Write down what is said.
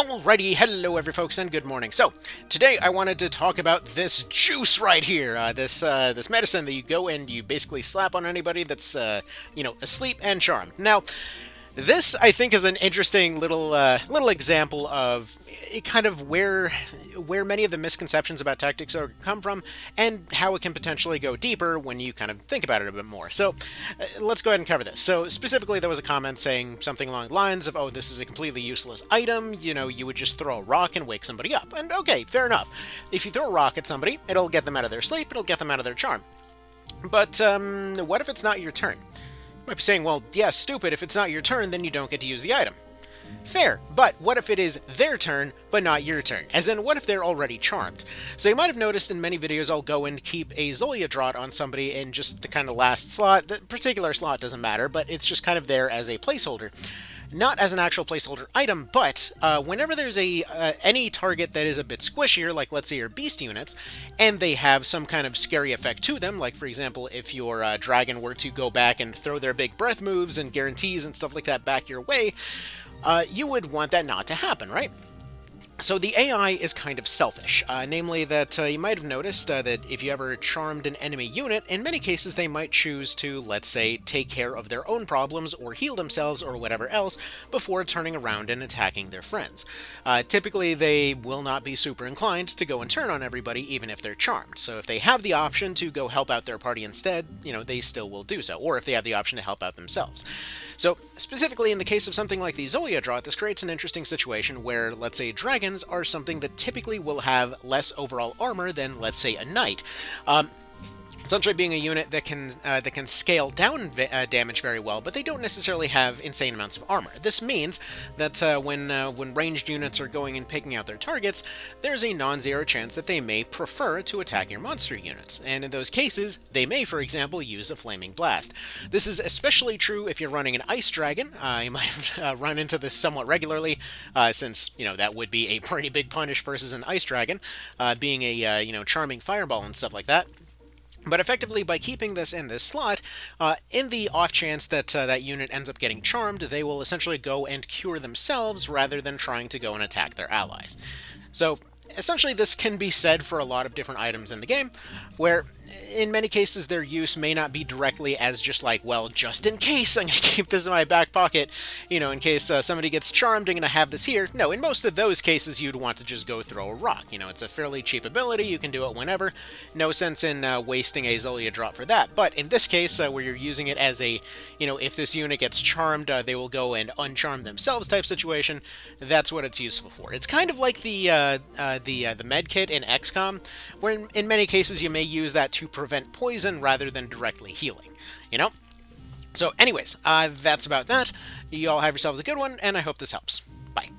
Alrighty, hello every folks and good morning. So, today I wanted to talk about this juice right here, this medicine that you go and you basically slap on anybody that's, asleep and charmed. Now, this, I think, is an interesting little example of kind of where many of the misconceptions about tactics are come from, and how it can potentially go deeper when you kind of think about it a bit more. So, let's go ahead and cover this. So, specifically, there was a comment saying something along the lines of, "Oh, this is a completely useless item. You would just throw a rock and wake somebody up." And okay, fair enough. If you throw a rock at somebody, it'll get them out of their sleep. It'll get them out of their charm. But what if it's not your turn? Might be saying, well, yeah, stupid, if it's not your turn, then you don't get to use the item. Fair, but what if it is their turn, but not your turn? As in, what if they're already charmed? So you might have noticed in many videos I'll go and keep a Zolia Draught on somebody in just the kind of last slot. The particular slot doesn't matter, but it's just kind of there as a placeholder. Not as an actual placeholder item, but whenever there's any target that is a bit squishier, like let's say your beast units, and they have some kind of scary effect to them, like for example, if your dragon were to go back and throw their big breath moves and guarantees and stuff like that back your way, you would want that not to happen, right? So the AI is kind of selfish, namely that you might have noticed that if you ever charmed an enemy unit, in many cases they might choose to, let's say, take care of their own problems or heal themselves or whatever else before turning around and attacking their friends. Typically they will not be super inclined to go and turn on everybody even if they're charmed, so if they have the option to go help out their party instead, they still will do so, or if they have the option to help out themselves. So, specifically in the case of something like the Zolia Draught, this creates an interesting situation where, let's say, dragons are something that typically will have less overall armor than, let's say, a knight. Essentially being a unit that can scale down damage very well, but they don't necessarily have insane amounts of armor. This means that when ranged units are going and picking out their targets, there's a non-zero chance that they may prefer to attack your monster units, and in those cases, they may, for example, use a flaming blast. This is especially true if you're running an ice dragon. You might have run into this somewhat regularly, since that would be a pretty big punish versus an ice dragon, being a charming fireball and stuff like that. But effectively, by keeping this in this slot, in the off chance that that unit ends up getting charmed, they will essentially go and cure themselves rather than trying to go and attack their allies. So, essentially this can be said for a lot of different items in the game, where in many cases their use may not be directly as just like, well, just in case I'm going to keep this in my back pocket, in case somebody gets charmed, I'm going to have this here. No, in most of those cases you'd want to just go throw a rock. It's a fairly cheap ability, you can do it whenever. No sense in wasting a Zolia Draught for that. But in this case, where you're using it as a, if this unit gets charmed, they will go and uncharm themselves type situation, that's what it's useful for. It's kind of like the med kit in XCOM, where in many cases you may use that to prevent poison rather than directly healing, So anyways, that's about that. You all have yourselves a good one, and I hope this helps. Bye.